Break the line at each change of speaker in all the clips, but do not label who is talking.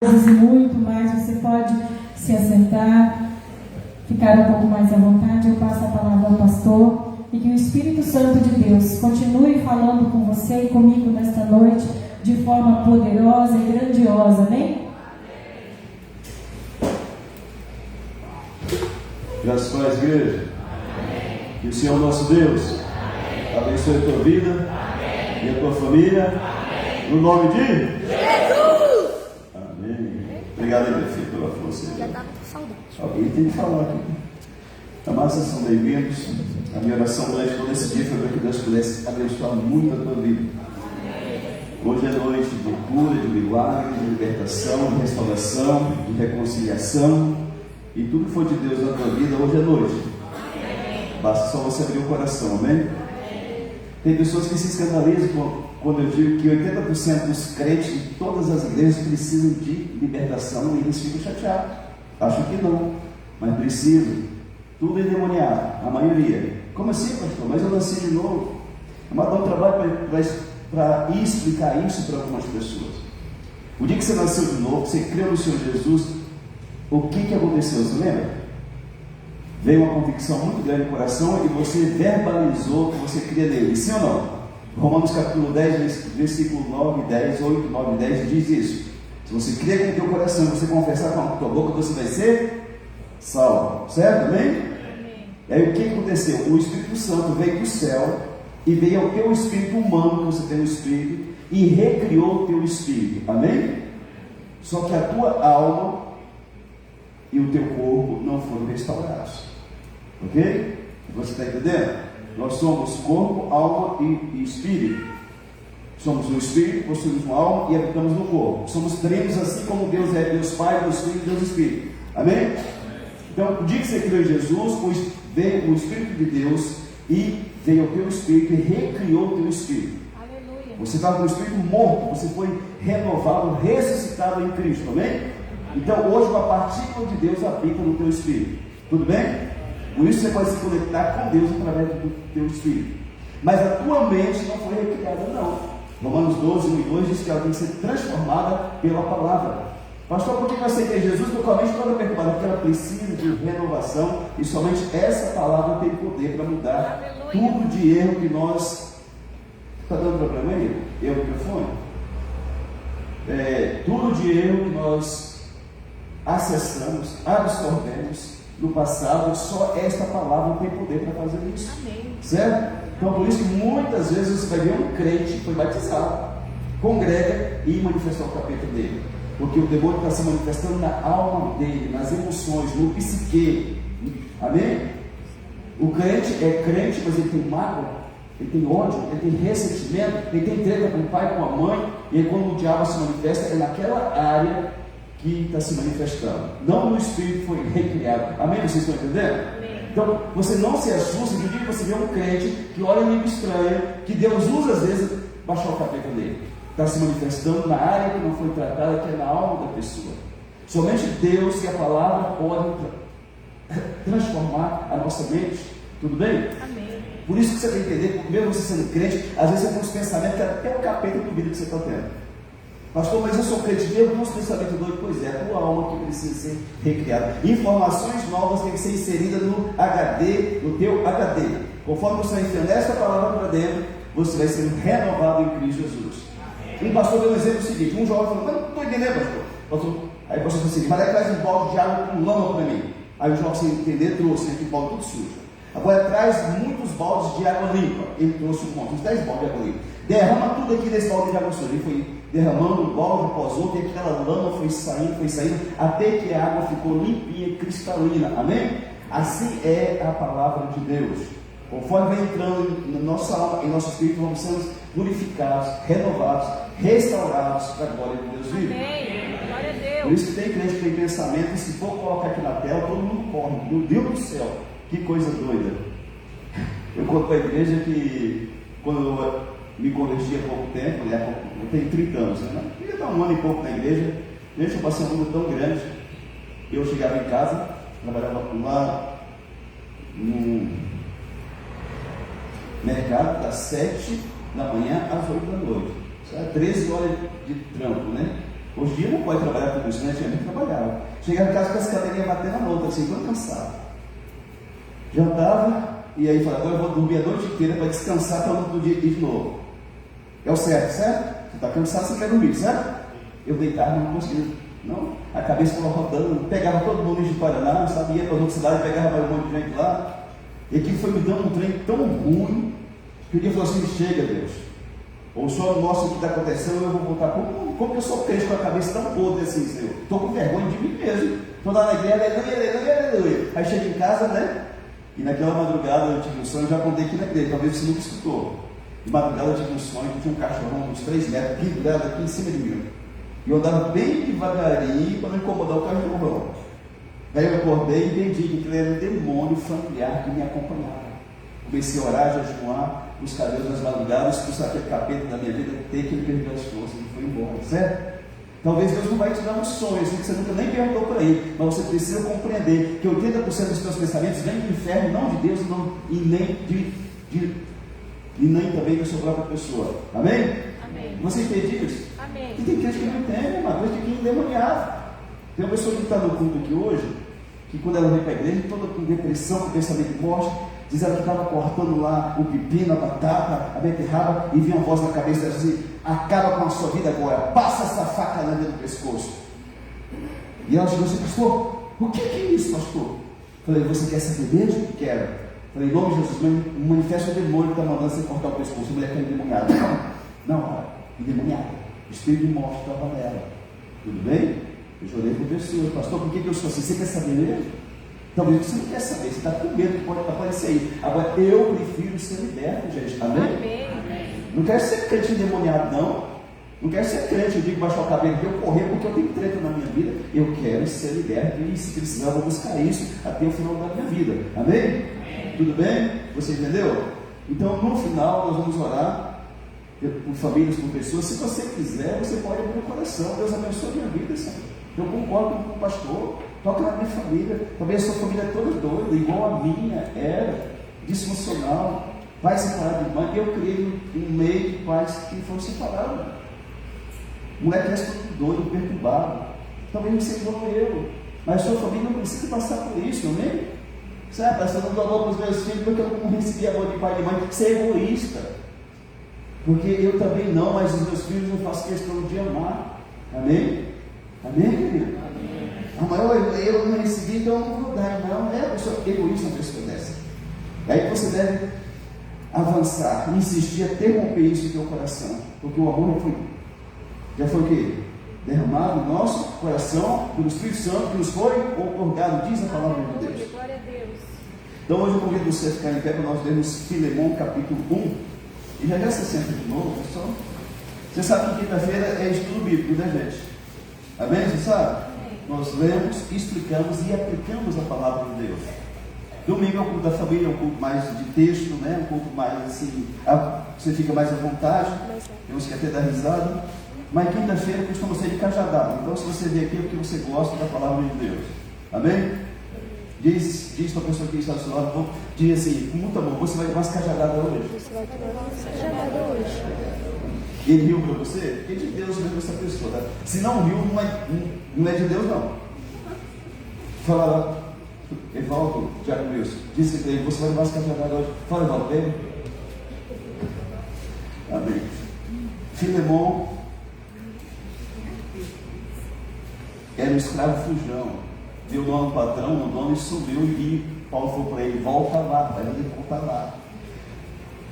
E muito mais, você pode se assentar, ficar um pouco mais à vontade. Eu passo a palavra ao pastor e que o Espírito Santo de Deus continue falando com você e comigo nesta noite de forma poderosa e grandiosa, amém?
Graças a Deus, igreja. Que o Senhor nosso Deus abençoe a tua vida e a tua família. No nome de Jesus. Amém. Obrigado, meu filho, pela força.
Já estava com saudade.
Alguém tem que falar aqui. Amados, vocês são bem-vindos. A minha oração durante todo esse dia foi para que Deus pudesse abençoar muito a tua vida. Hoje é noite de cura, de milagre, de libertação, de restauração, de reconciliação. E tudo que for de Deus na tua vida, hoje é noite. Basta só você abrir o coração, amém? Tem pessoas que se escandalizam quando eu digo que 80% dos crentes de todas as igrejas precisam de libertação e eles ficam chateados. Acho que não, mas precisam. Tudo é endemoniado, a maioria. Como assim, pastor? Mas eu nasci de novo. Mas dá um trabalho para explicar isso para algumas pessoas. O dia que você nasceu de novo, você creu no Senhor Jesus, o que aconteceu? Você lembra? Veio uma convicção muito grande no coração e você verbalizou que você cria nele, sim ou não? Romanos capítulo 10, versículo 9, 10, 8, 9, 10 diz isso. Se você crer com o teu coração, você confessar com a tua boca, você vai ser salvo, certo? Amém? Amém. E aí o que aconteceu? O Espírito Santo veio do céu e veio ao teu espírito humano, que você tem no espírito, e recriou o teu espírito, amém? Só que a tua alma e o teu corpo não foram restaurados, ok? Você está entendendo? Nós somos corpo, alma e espírito. Somos um espírito, possuímos uma alma e habitamos no corpo. Somos trinos assim como Deus é Deus Pai, Deus Filho e Deus Espírito. Amém? Então, o dia que você criou em Jesus, veio o Espírito de Deus e veio o teu espírito e recriou o teu espírito. Aleluia. Você estava com o espírito morto, você foi renovado, ressuscitado em Cristo. Amém? Então, hoje uma partícula de Deus habita no teu espírito. Tudo bem? Por isso você pode se conectar com Deus através do teu espírito. Mas a tua mente não foi recriada, não. Romanos 12, 1 e 2 diz que ela tem que ser transformada pela palavra. Pastor, por que eu aceitei Jesus? Porque a mente toda perturbada, porque ela precisa de renovação. E somente essa palavra tem poder para mudar tudo de erro que nós... Está dando problema aí? Erro do microfone? Tudo de erro que nós acessamos, absorvemos no passado, só esta palavra tem poder para fazer isso. Amém. Certo? Então por isso que muitas vezes você vai ver um crente que foi batizado, congrega e manifestar o capeta dele, porque o demônio está se manifestando na alma dele, nas emoções, no psique. Amém? O crente é crente, mas ele tem mágoa, ele tem ódio, ele tem ressentimento, ele tem treta com o pai, com a mãe, e aí quando o diabo se manifesta, é naquela área que está se manifestando, não no espírito que foi recriado. Amém? Vocês estão entendendo? Amém. Então você não se assusta de um dia que você vê um crente que olha em língua estranha, que Deus usa às vezes baixar o capeta dele, está se manifestando na área que não foi tratada, que é na alma da pessoa. Somente Deus e a palavra podem transformar a nossa mente. Tudo bem? Amém. Por isso que você tem que entender, mesmo você sendo crente, às vezes você tem uns pensamentos que até o capeta do vida que você está tendo. Pastor, mas eu sou crente mesmo, nosso pensamento doido. Pois é, a tua alma que precisa ser recriada. Informações novas têm que ser inseridas no HD, no teu HD. Conforme você vai enfiando esta palavra para dentro, você vai ser renovado em Cristo Jesus. Um pastor deu um exemplo seguinte: um jovem falou, mas não estou entendendo, pastor. Aí o pastor falou assim, mas traz um balde de água com lama para mim. Aí o jovem, sem entender, trouxe aquele balde tudo sujo. Agora traz muitos baldes de água limpa. Ele trouxe uns 10 baldes de água limpa. Derrama tudo aqui nesse balde de água suja. Ele foi derramando um balde após outro, e aquela lama foi saindo, até que a água ficou limpinha e cristalina. Amém? Assim é a palavra de Deus. Conforme vai entrando na nossa alma, em nosso espírito, vamos sendo purificados, renovados, restaurados para a glória de Deus vivo.
Amém. Glória a Deus.
Por isso que tem crente que tem pensamento, e se for colocar aqui na tela, todo mundo corre. Meu Deus do céu, que coisa doida. Eu conto para a igreja que quando eu me converti há pouco tempo, né? Eu tenho 30 anos, né? Eu ia estar um ano e pouco na igreja. Gente, eu passei um mundo tão grande. Eu chegava em casa, trabalhava lá no mercado das 7 da manhã às 8 da noite. Isso é 13 horas de trampo, né? Hoje em dia não pode trabalhar tudo isso, né? Antigamente trabalhava. Chegava em casa com as cadeirinhas batendo na outra, assim, quando cansado. Jantava, e aí falava, agora eu vou dormir a noite inteira para descansar para no outro dia ir de novo. É o certo, certo? Você está cansado, você quer dormir, certo? Eu deitava, não conseguia, não. A cabeça estava rodando, pegava todo mundo de Paraná, sabe? Ia para outra cidade, pegava um monte de gente lá. E aquilo foi me dando um trem tão ruim, que um dia falou assim, chega Deus. Ou só mostra o que está acontecendo, eu vou voltar. Como que eu sou crente com a cabeça tão podre assim, Senhor? Estou com vergonha de mim mesmo. Estou lá na igreja, aleluia, aleluia, aleluia. Aí chego em casa, né? E naquela madrugada eu tive um sonho, eu já contei aqui na igreja, talvez você nunca escutou. De madrugada eu tive um sonho que tinha um cachorrão uns 3 metros, pendurado aqui em cima de mim. E eu andava bem devagarinho para não incomodar o cachorrão. Aí eu acordei e entendi que aquele era um demônio familiar que me acompanhava. Comecei a orar, jejuar, buscar Deus nas madrugadas, expulsar aquele capeta da minha vida, ter que ele perdeu as forças e foi embora, certo? Talvez Deus não vai te dar um sonho, assim, que você nunca nem perguntou para ele, mas você precisa compreender que 80% dos seus pensamentos vêm do inferno, não de Deus e nem também da sua própria pessoa. Amém?
Amém.
Você entende isso?
Amém.
E tem gente que não entende, irmão, tem gente que é endemoniado. Tem uma pessoa que está no culto aqui hoje, que quando ela vem para a igreja, toda com depressão, com pensamento de morte, diz ela que estava cortando lá o pepino, a batata, a beterraba, e vinha uma voz na cabeça dela assim, acaba com a sua vida agora, passa essa faca na dentro do pescoço. E ela chegou assim, pastor, o que é isso, pastor? Falei, você quer saber mesmo? Quero. Falei, em nome de Jesus, manifesta o demônio que está mandando você cortar o pescoço. A mulher está endemoniada. Não, endemoniada. O espírito de morte estava nela. Tudo bem? Eu chorei por pessoas, pastor, por que eu sou assim? Você quer saber mesmo? Talvez você não quer saber, você está com medo que pode aparecer aí. Agora, eu prefiro ser liberto, gente. Amém?
Amém.
Não quero ser crente endemoniado, não. Não quero ser crente, eu digo baixar o cabelo aqui, eu correr porque eu tenho treta na minha vida. Eu quero ser liberto e, se precisar, eu vou buscar isso até o final da minha vida. Amém? Amém. Tudo bem? Você entendeu? Então, no final, nós vamos orar por famílias, por pessoas. Se você quiser, você pode abrir o coração. Deus abençoe a minha vida, Senhor. Eu concordo com o pastor. Toca na minha família. Talvez a sua família é toda doida, igual a minha era, disfuncional, pai separado de mãe. Eu criei um meio de pais que foram separados. Moleque é todo doido, perturbado. Talvez você igual eu, mas a sua família não precisa passar por isso, amém? Sabe, pastor, não dou amor para os meus filhos porque eu não recebi amor de pai e de mãe. Você é egoísta. Porque eu também não, mas os meus filhos eu faço questão de amar. Amém? Amém, querido? Amém. Eu não recebi, então eu não vou dar. Não, é a pessoa egoísta, uma pessoa dessa. Aí você deve avançar, insistir até romper isso no teu coração. Porque o amor já foi o quê? Derramado no nosso coração pelo Espírito Santo que nos foi outorgado, diz a palavra de Deus.
Glória a Deus.
Então hoje eu convido você a ficar em pé para nós lermos Filemão capítulo 1. E já se senta de novo, pessoal. Você sabe que quinta-feira é estudo bíblico, né, gente? Amém? Você sabe? Amém. Nós lemos, explicamos e aplicamos a palavra de Deus. Domingo é o culto da família, é um culto mais de texto, né? Um culto mais assim, você fica mais à vontade. Tem uns que até dá risada. Mas quinta-feira costuma ser de cajadada. Então, se você vê aqui, é porque você gosta da palavra de Deus. Amém? Diz para a pessoa que está do seu lado, diz assim, com muito amor, você vai tomar as cajadadas hoje. Você vai tomar as cajadadas hoje. Ele riu para você? Porque de Deus mesmo essa pessoa. Tá? Se não riu, não é de Deus, não. Fala lá, Evaldo, Tiago Wilson, disse para ele, você vai tomar as cajadadas hoje. Fala, Evaldo, bem? Amém. Filemão era um escravo fujão. Deu o nome do patrão, o nome subiu e Paulo falou para ele, volta lá, vai ele voltar lá.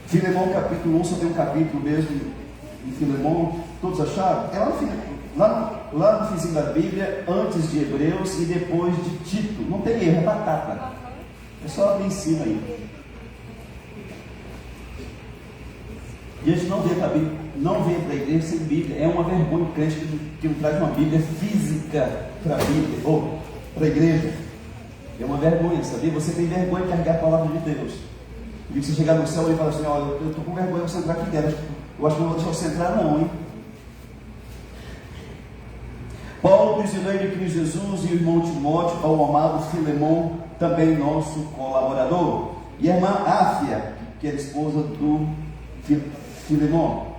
Filemão capítulo 1, só tem um capítulo mesmo em Filemão, todos acharam? É lá no finzinho da Bíblia, antes de Hebreus e depois de Tito. Não tem erro, é batata. É só abrir em cima aí. E a gente não vem para a Bíblia, não vem para a igreja sem Bíblia. É uma vergonha o crente que não traz uma Bíblia física para a Bíblia, ou para a igreja. É uma vergonha, sabia? Você tem vergonha de carregar a palavra de Deus. E você chegar no céu e falar assim, olha, eu estou com vergonha de você entrar aqui dentro. Eu acho que não vou deixar você entrar não, hein? Paulo, prisioneiro de Cristo Jesus, e o irmão Timóteo, ao amado Filemão, também nosso colaborador. E a irmã Áfia, que era esposa do Filemão.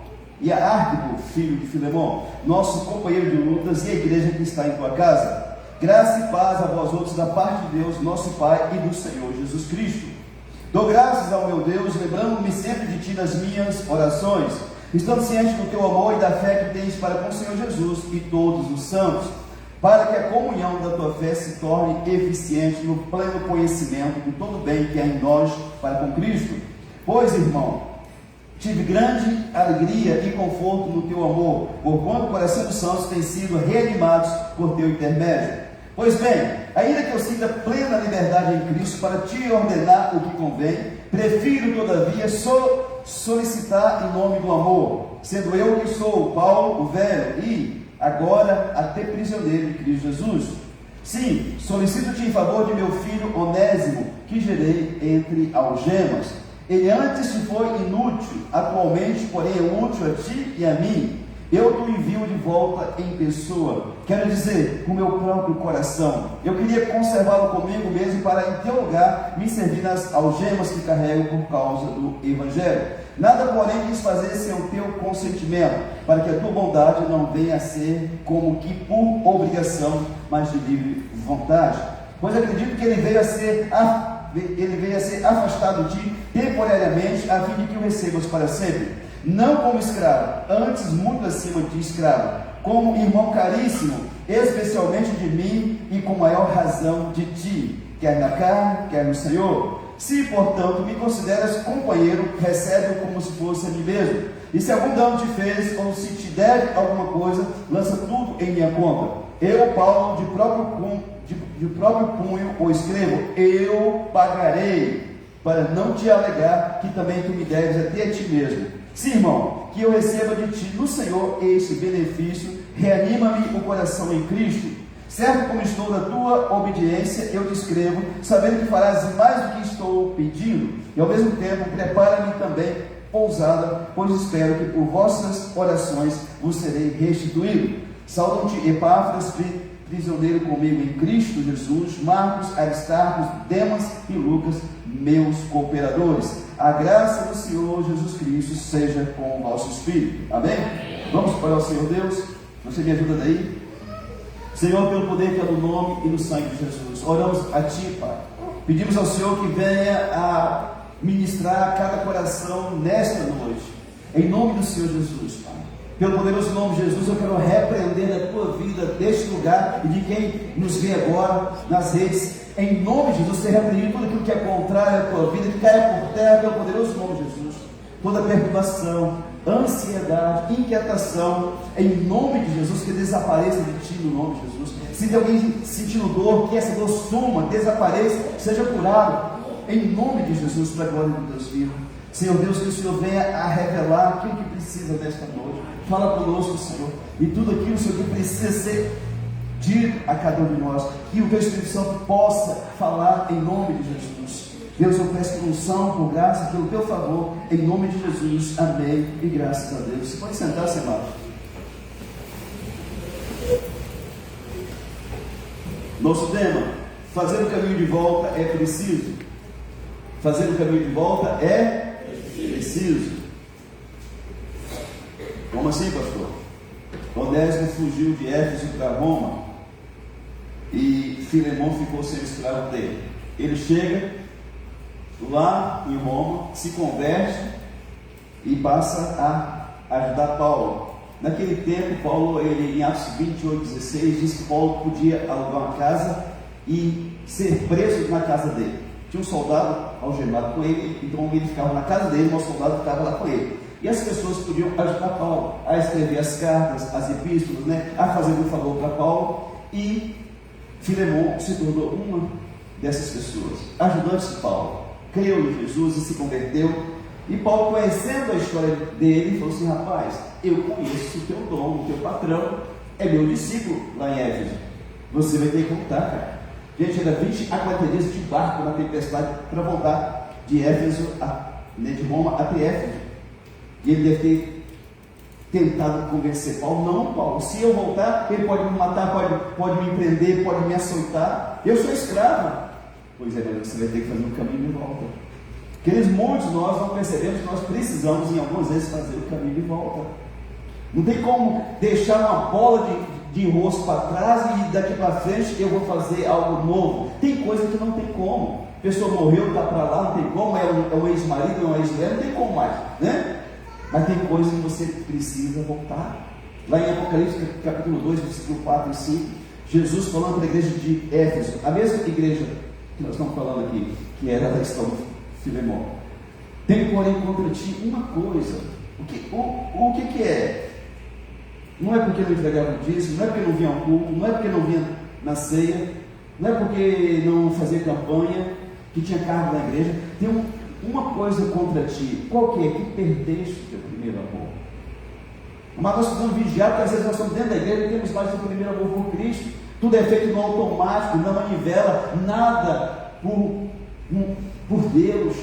e a Arquipo, filho de Filemon, nosso companheiro de lutas, e a igreja que está em tua casa. Graça e paz a vós outros da parte de Deus, nosso Pai, e do Senhor Jesus Cristo. Dou graças ao meu Deus, lembrando-me sempre de ti nas minhas orações, estando ciente do teu amor e da fé que tens para com o Senhor Jesus e todos os santos, para que a comunhão da tua fé se torne eficiente no pleno conhecimento de todo o bem que há em nós para com Cristo. Pois, irmão, tive grande alegria e conforto no teu amor, porquanto o coração dos santos tem sido reanimados por teu intermédio. Pois bem, ainda que eu sinta plena liberdade em Cristo para te ordenar o que convém, prefiro todavia solicitar em nome do amor, sendo eu que sou Paulo, o velho, e agora até prisioneiro de Cristo Jesus. Sim, solicito-te em favor de meu filho Onésimo, que gerei entre algemas. Ele antes te foi inútil, atualmente, porém, é útil a ti e a mim. Eu te envio de volta em pessoa, quero dizer, com meu próprio coração. Eu queria conservá-lo comigo mesmo para, em teu lugar, me servir nas algemas que carrego por causa do Evangelho. Nada, porém, quis fazer sem o teu consentimento, para que a tua bondade não venha a ser como que por obrigação, mas de livre vontade. Pois acredito que ele veio a ser afastado de ti temporariamente, a fim de que o recebas para sempre. Não como escravo, antes muito acima de escravo, como irmão caríssimo, especialmente de mim e com maior razão de ti, quer na carne, quer no Senhor. Se, portanto, me consideras companheiro, recebe-o como se fosse a mim mesmo. E se algum dano te fez, ou se te der alguma coisa, lança tudo em minha conta. Eu, Paulo, de próprio punho, o escrevo, eu pagarei, para não te alegar que também tu me deves até a ti mesmo. Sim, irmão, que eu receba de ti no Senhor este benefício, reanima-me o coração em Cristo. Certo como estou da tua obediência, eu te escrevo, sabendo que farás mais do que estou pedindo, e ao mesmo tempo prepara-me também pousada, pois espero que por vossas orações vos serei restituído. Saúdam-te, Epáfras, prisioneiro comigo em Cristo Jesus, Marcos, Aristarcos, Demas e Lucas, meus cooperadores. A graça do Senhor Jesus Cristo seja com o vosso espírito. Amém? Vamos para o Senhor Deus. Você me ajuda daí? Senhor, pelo poder que é no nome e no sangue de Jesus, oramos a Ti, Pai. Pedimos ao Senhor que venha a ministrar a cada coração nesta noite, em nome do Senhor Jesus, Pai. Pelo poderoso nome de Jesus, eu quero repreender a tua vida deste lugar e de quem nos vê agora nas redes. Em nome de Jesus, ser repreendido tudo aquilo que é contrário à tua vida, que caia por terra pelo poderoso nome de Jesus. Toda perturbação, ansiedade, inquietação, em nome de Jesus, que desapareça de ti no nome de Jesus. Se tem alguém sentindo dor, que essa dor suma, desapareça, seja curado, em nome de Jesus, para a glória de Deus vivo. Senhor Deus, que o Senhor venha a revelar aquilo que precisa nesta noite. Fala conosco, Senhor, e tudo aquilo, Senhor, que precisa ser dito a cada um de nós, que o teu Espírito Santo possa falar em nome de Jesus. Deus, eu peço por unção, por graça, pelo teu favor, em nome de Jesus, amém, e graças a Deus. Você pode sentar-se, amado. Nosso tema, fazer o caminho de volta é preciso. Fazer o caminho de volta é preciso. Como assim, pastor? Onésimo fugiu de Éfeso para Roma e Filemon ficou sendo escravo dele. Ele chega lá em Roma, se converte e passa a ajudar Paulo. Naquele tempo, Paulo, ele, em Atos 28:16, diz que Paulo podia alugar uma casa e ser preso na casa dele. Tinha um soldado algemado com ele, então ele ficava na casa dele, mas o soldado ficava lá com ele. E as pessoas podiam ajudar Paulo a escrever as cartas, as epístolas, a fazer um favor para Paulo. E Filemon se tornou uma dessas pessoas, ajudante de Paulo. Creu em Jesus e se converteu. E Paulo, conhecendo a história dele, falou assim: rapaz, eu conheço o teu dono, o teu patrão, é meu discípulo lá em Éfeso. Você vai ter que voltar, cara. Gente, era 20 a 40 dias de barco na tempestade para voltar de Éfeso, de Roma até Éfeso. E ele deve ter tentado convencer Paulo: não, Paulo, se eu voltar, ele pode me matar, pode me prender, pode me açoitar, eu sou escravo. Pois é, mas você vai ter que fazer um caminho de volta. Queridos, muitos de nós não percebemos que nós precisamos, em algumas vezes, fazer o caminho de volta. Não tem como deixar uma bola de rosto para trás e daqui para frente eu vou fazer algo novo. Tem coisa que não tem como. A pessoa morreu, está para lá, não tem como, é um ex-marido, é uma ex-mulher, não tem como mais, né? Mas tem coisa que você precisa voltar. Lá em Apocalipse, capítulo 2, versículo 4 e 5, Jesus falando para a igreja de Éfeso, a mesma igreja que nós estamos falando aqui, que era da questão do Filemão. Tem, porém, contra ti uma coisa. O que é? Não é porque não entregava o dízimo, não é porque não vinha ao culto, não é porque não vinha na ceia, não é porque não fazia campanha, que tinha cargo na igreja. Tem uma coisa contra ti. Qual que é? Que perdeste o teu primeiro amor. Mas nós precisamos vigiar, porque às vezes nós estamos dentro da igreja e temos mais o primeiro amor por Cristo. Tudo é feito no automático, não manivela nada por Deus.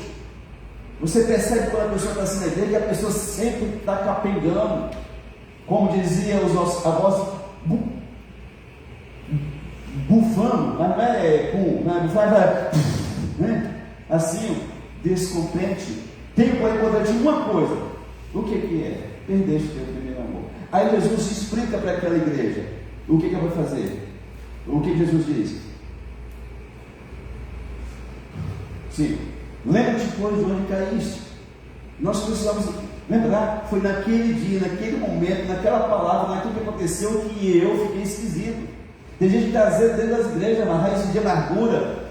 Você percebe quando a pessoa está assim na igreja e a pessoa sempre está capengando. Como dizia os nossos avós, bufando, mas não é com, né? Assim, descontente. Tem por conta de uma coisa. O que é? Perdeste o teu primeiro amor. Aí Jesus explica para aquela igreja o que ela vai fazer. O que Jesus diz? Sim. Lembra-te, pois, de onde caíste. Nós precisamos lembrar, foi naquele dia, naquele momento, naquela palavra, naquilo que aconteceu, que eu fiquei esquisito. Tem gente que está dentro das igrejas, uma raiz de amargura,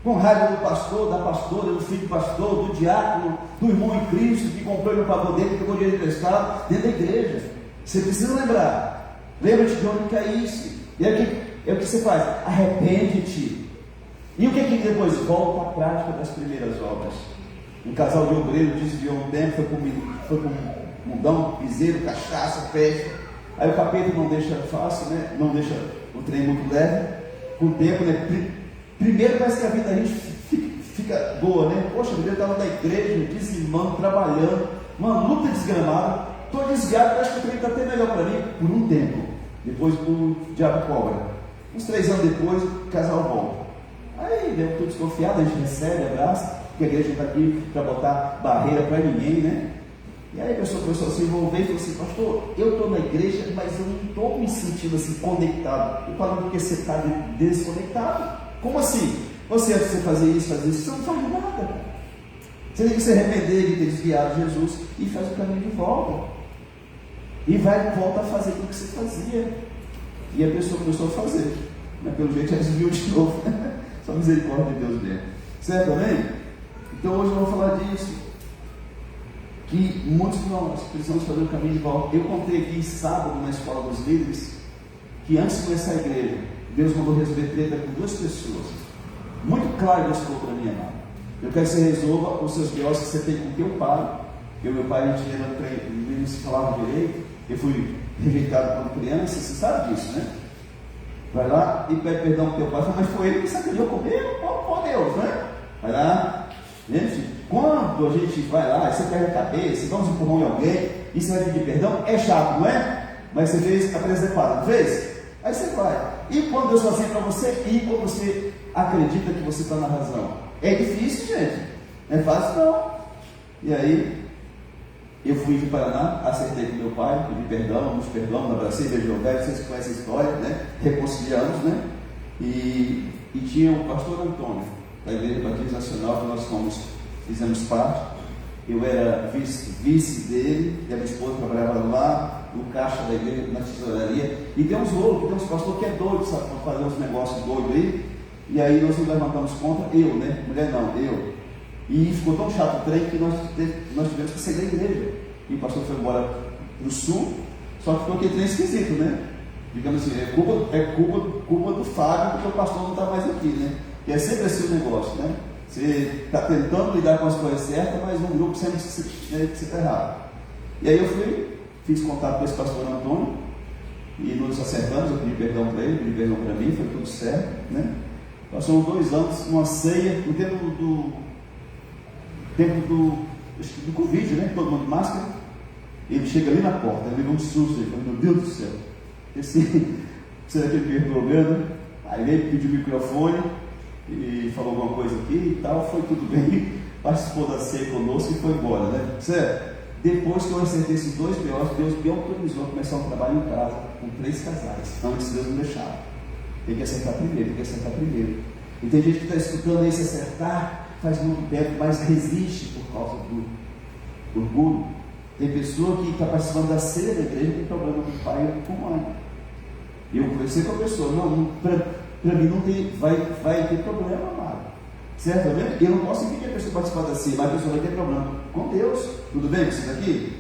com raiva do pastor, da pastora, do filho do pastor, do diácono, do irmão em Cristo, que comprou no pavor dele, que pegou dinheiro emprestado, dentro da igreja. Você precisa lembrar, lembra-te de onde caíste. E é o que você faz, arrepende-te. E o que depois? Volta à prática das primeiras obras. Um casal de obreiro desviou um tempo, foi com mundão, piseiro, cachaça, festa. Aí o capeta não deixa fácil, né? Não deixa o trem muito leve. Com o tempo, né? Primeiro parece que a vida da gente fica boa, né? Poxa, eu estava na igreja, dizimando, trabalhando, uma luta desgramada. Estou desviado, acho que o trem está até melhor para mim por um tempo. Depois o diabo cobra. Uns 3 anos depois, o casal volta. Aí, eu estou desconfiado, a gente recebe, abraça, porque a igreja não está aqui para botar barreira para ninguém, né? E aí a pessoa começou a se envolver e falou assim: pastor, eu estou na igreja, mas eu não estou me sentindo assim conectado. Eu falo porque você está desconectado. Como assim? Você fazer isso, você não faz nada. Você tem que se arrepender de ter desviado Jesus e faz o caminho de volta. E volta a fazer aquilo que você fazia. E a pessoa começou a fazer. Mas pelo jeito já desviou de novo. Só misericórdia de Deus mesmo. Certo, amém? Então hoje eu vou falar disso. Que muitos de nós precisamos fazer o caminho de volta. Eu contei aqui sábado na escola dos líderes que antes de começar a igreja, Deus mandou resolver treta com 2 pessoas. Muito claro Deus falou para mim, amado. Eu quero que você resolva os seus B.O.s que você tem com o teu pai. Eu e meu pai, a gente não se falava direito. Eu fui rejeitado quando criança, você sabe disso, né? Vai lá e pede perdão para o teu pai. Fala, mas foi ele que sacaneou comigo? Oh, Deus, né? Vai lá. Gente, quando a gente vai lá, você perde a cabeça, dá um empurrão em alguém, e você vai pedir perdão, é chato, não é? Mas você fez a presepada, não fez? Aí você vai. E quando Deus faz assim para você, e quando você acredita que você está na razão? É difícil, gente. Não é fácil, não. E aí, eu fui de Paraná, acertei com meu pai, pedi perdão, nos perdão, abracei, beijou o velho, vocês conhecem a história, né? Reconciliamos, né? E tinha o pastor Antônio, da Igreja Batista Nacional, que nós fizemos parte. Eu era vice dele, e a minha esposa trabalhava lá, no caixa da igreja, na tesouraria. E tem uns loucos, tem uns pastores que é doido, sabe, para fazer uns negócios doidos aí. E aí nós nos levantamos contra, eu, né? Mulher não, eu. E ficou tão chato o trem que nós tivemos que sair da igreja. E o pastor foi embora para o sul, só que ficou aquele trem esquisito, né? Digamos assim, é culpa do Fábio, porque o pastor não está mais aqui, né? Que é sempre assim o negócio, né? Você está tentando lidar com as coisas certas, mas um grupo sempre que você está errado. E aí eu fiz contato com esse pastor Antônio, e nos acertamos, eu pedi perdão para ele, pedi perdão para mim, foi tudo certo, né? Passamos 2 anos numa ceia, no tempo do Covid, né? Todo mundo de máscara. Ele chega ali na porta, ele levou um susto, ele falou: meu Deus do céu, será que ele perdoou mesmo, né? Aí ele pediu o microfone e falou alguma coisa aqui e tal, foi tudo bem, participou da ceia conosco e foi embora, né? Certo? depois que eu acertei esses 2 B.O.s, Deus me autorizou a começar um trabalho em casa com 3 casais. Antes Deus não deixava. Tem que acertar primeiro, tem que acertar primeiro. E tem gente que está escutando aí, se acertar, faz muito tempo, mas resiste por causa do orgulho. Tem pessoa que está participando da ceia da igreja e tem problema com o pai ou com a mãe. E eu conversei com a pessoa, para mim não tem, vai ter problema, amado. Certo? Amém? Eu não posso impedir a pessoa participar da ceia, mas a pessoa vai ter problema com Deus. Tudo bem com isso daqui?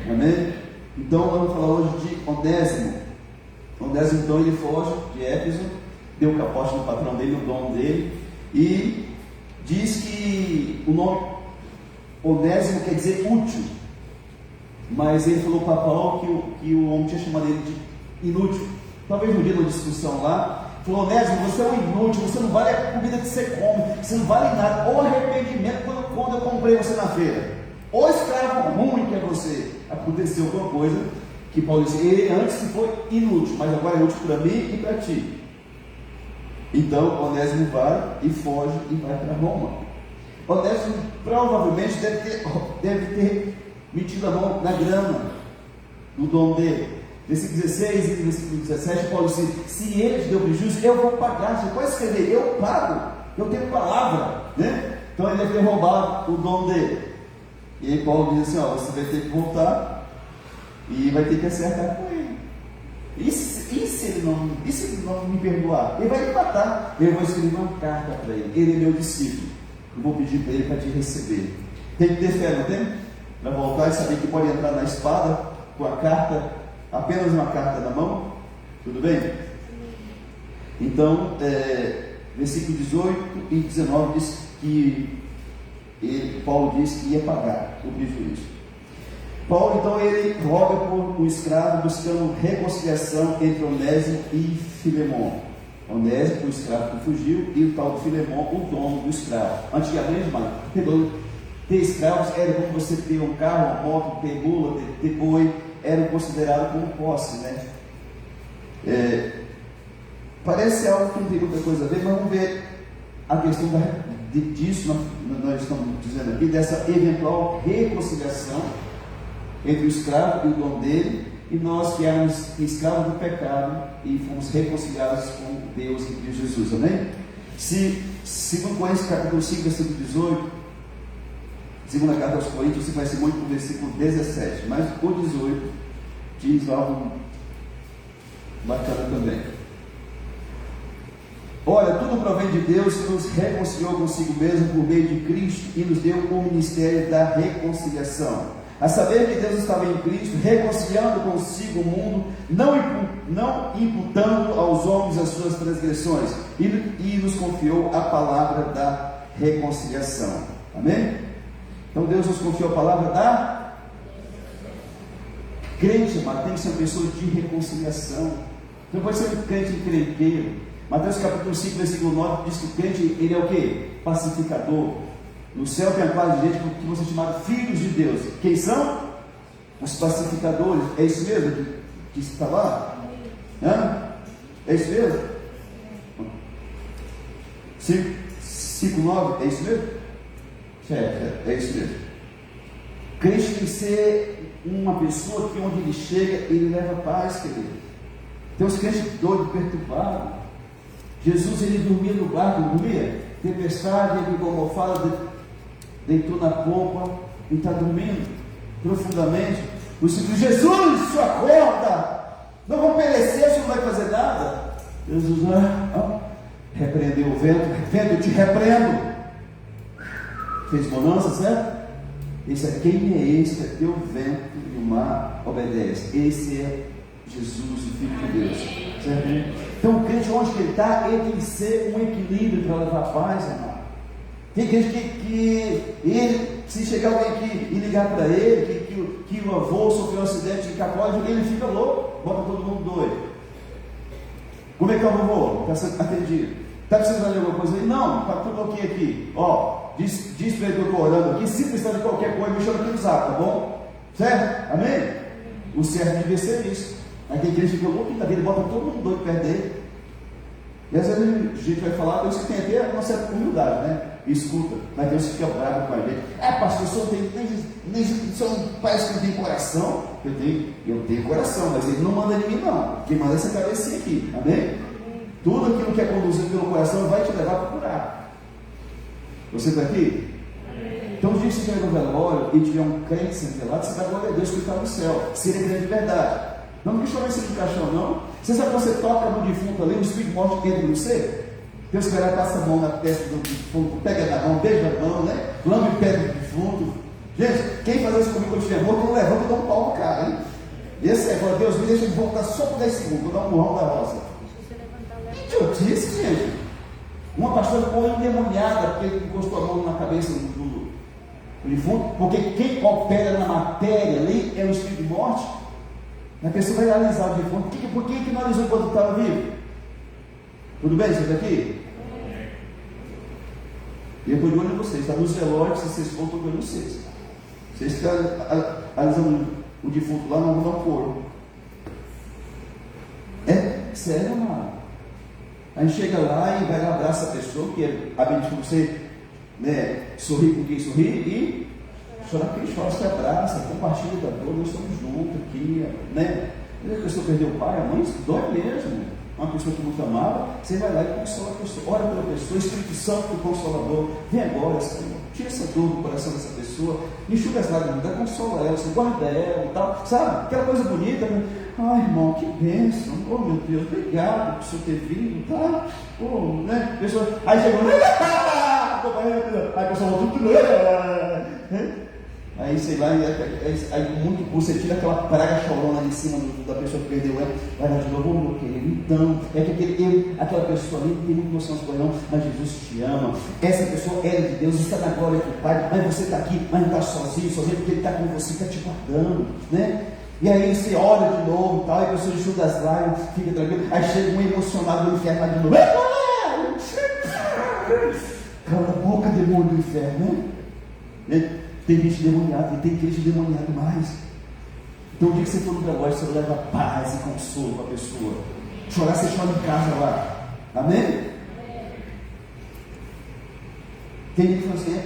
Amém? Então vamos falar hoje de Onésimo. Onésimo, então, ele foge de Éfeso, deu o capote no patrão dele, o dono dele, e diz que o nome Onésimo quer dizer útil, mas ele falou para Paulo que o homem tinha chamado ele de inútil. Talvez no dia da discussão lá, falou: Onésimo, você é um inútil, você não vale a comida que você come, você não vale nada. Ou arrependimento quando eu comprei você na feira, ou escravo ruim que é você. Aconteceu alguma coisa que Paulo disse: ele antes foi inútil, mas agora é útil para mim e para ti. Então Onésimo vai e foge e vai para Roma. Onésimo provavelmente deve ter metido a mão na grana do dono dele. Versículo 16 e versículo 17, Paulo disse: se ele te deu prejuízo, eu vou pagar. Você pode escrever: eu pago, eu tenho palavra, né? Então ele deve ter roubado o dono dele. E aí Paulo diz assim: ó, você vai ter que voltar e vai ter que acertar com ele. E se ele não me perdoar? Ele vai me matar. Eu vou escrever uma carta para ele. Ele é meu discípulo. Eu vou pedir para ele para te receber. Tem que ter fé, não tem? Para voltar e saber que pode entrar na espada com a carta, apenas uma carta na mão. Tudo bem? Então, versículo 18 e 19 diz que Paulo disse que ia pagar o prejuízo. Paulo, então, ele roga por um escravo, buscando reconciliação entre Onésimo e Filemon. Onésimo, o escravo que fugiu, e o tal de Filemon, o dono do escravo. Antigamente, ter escravos era como você ter um carro, uma moto, ter mula, ter boi, era considerado como posse, né? Parece algo que não tem muita coisa a ver, mas vamos ver a questão disso, nós estamos dizendo aqui, dessa eventual reconciliação entre o escravo e o dono dele, e nós que éramos escravos do pecado e fomos reconciliados com Deus em Cristo Jesus, amém? Se 2 Coríntios capítulo 5, versículo 18, segunda carta aos Coríntios, você vai ser muito no versículo 17, mas o 18 diz algo bacana também. Olha, tudo provém de Deus, que nos reconciliou consigo mesmo por meio de Cristo e nos deu o ministério da reconciliação. A saber que Deus estava em Cristo, reconciliando consigo o mundo, não imputando aos homens as suas transgressões, e nos confiou a palavra da reconciliação. Amém? Então Deus nos confiou a palavra da crente, mas tem que ser uma pessoa de reconciliação. Não pode ser um crente encrenqueiro. Mateus capítulo 5, versículo 9 diz que o crente, ele é o quê? Pacificador. No céu tem a classe de gente que vão ser chamados filhos de Deus. Quem são? Os pacificadores. É isso mesmo que está lá? É isso mesmo? 5:9, é isso mesmo? É isso mesmo. Crente tem que ser uma pessoa que onde ele chega, ele leva paz, querido. Tem uns crentes doidos, perturbados. Jesus, ele dormia no barco, não dormia? Tempestade, ele com almofada, deitou na polpa e está dormindo profundamente. O Senhor, Jesus, sua acorda, não vou perecer, você não vai fazer nada. Jesus repreendeu o vento, eu te repreendo. Fez bonança, certo? Quem é esse? É teu vento e o mar obedece. Esse é Jesus, o Filho de Deus, certo? Então o crente, onde ele está, ele tem que ser um equilíbrio para levar paz, irmão. Tem crente que ele, se chegar alguém aqui e ligar para ele, que o avô sofreu um acidente de capóide, ele fica louco, bota todo mundo doido. Como é que é o vovô? Está atendido. Está precisando de alguma coisa aí? Não, está tudo ok aqui. Diz para ele que eu estou orando aqui, se precisar de qualquer coisa, me chama aqui no zap, tá bom? Certo? Amém? O certo devia ser isso. Aí tem crente que fica louco da vida, ele bota todo mundo doido perto dele. E às vezes a gente vai falar, isso que tem até uma certa humildade, né? escuta, mas Deus fica bravo com a gente. Pastor, o senhor o senhor parece que não tem coração. Eu tenho coração, mas ele não manda de mim, não. Quem manda é essa cabecinha aqui, amém? Tudo aquilo que é conduzido pelo coração vai te levar para o buraco. Você está aqui? Então, o dia que você estiver no velório e tiver um crente sentado lá, você dá glória a Deus que está no céu. Se ele é grande de verdade. Não me chama esse de caixão, não. Você sabe quando você toca no defunto ali, o espírito morte entra em você? Deus vai lá, passa a mão na testa do defunto, pega na mão, beija a mão, né? Lambe o pé do defunto. Gente, quem faz isso comigo quando estiver morto, não levanta e dá um pau no cara, hein? Esse aí, fala, Deus, me deixa de voltar só por 10 segundos, vou dar um murrão da roça. Idiotice, gente. Uma pastora ficou endemoniada porque ele encostou a mão na cabeça do defunto, porque quem opera na matéria ali é o espírito de morte. A pessoa vai analisar o defunto. Por que analisou quando estava vivo? Tudo bem, você está aqui? E eu estou de olho em vocês, está nos velórios, se vocês for, eu estou de olho em vocês. Vocês ficam analisando o defunto lá, não vão dar um couro. É sério, amado. A gente chega lá e vai lá, abraça a pessoa, que a Bíblia diz que você, né, sorri com quem sorri e chorar com quem chora, se abraça, compartilha da dor, nós estamos juntos aqui, né? A pessoa perdeu o pai, a mãe, dói mesmo. Uma pessoa que muito amava, você vai lá e consola a pessoa, ora pela pessoa, Espírito Santo do Consolador, vem agora, Senhor, tira essa dor do coração dessa pessoa, enxuga as lágrimas, consola ela, você guarda ela e tal, sabe? Aquela coisa bonita, né? Ai, irmão, que bênção, oh meu Deus, obrigado por você ter vindo, tá? Oh, né? Pessoa, aí chegou, aí a pessoa voltou, aí sei lá, aí muito você tira aquela praga chorona ali em cima da pessoa que perdeu ela, vai lá de novo, meu querido. Então, é que aquela pessoa ali não tem muita noção de coisa não, mas Jesus te ama. Essa pessoa é de Deus, está na glória do Pai, mas você está aqui, mas não está sozinho, porque Ele está com você, está te guardando, né? E aí você olha de novo e tal, e a pessoa enxuga as lágrimas, fica tranquilo, aí chega um emocionado do inferno lá de novo. Cala a boca, demônio do inferno, né? Tem gente demoniada, e tem crente demoniado mais. Então o dia que você for no velório, você leva paz e consolo para a pessoa. Chorar, você chora em casa lá. Amém? Tem gente que fala assim,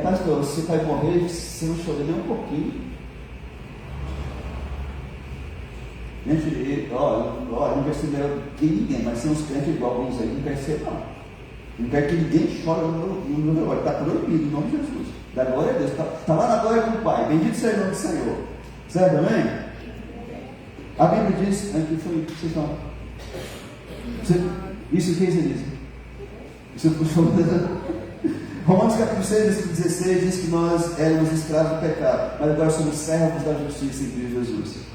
pastor, você vai morrer, você não chora nem um pouquinho. Gente, não quer ser melhor que ninguém, mas tem uns crentes igual alguns aí, não quer ser não. Não quer que ninguém chore no velório, está proibido, em nome de Jesus. Da glória a Deus, está lá na glória do Pai, bendito seja o nome do Senhor, certo, amém? A Bíblia diz, aqui foi, vocês estão, isso o que você diz? Isso Romanos capítulo 6, versículo 16 diz que nós éramos escravos do pecado, mas agora somos servos da justiça em Cristo Jesus.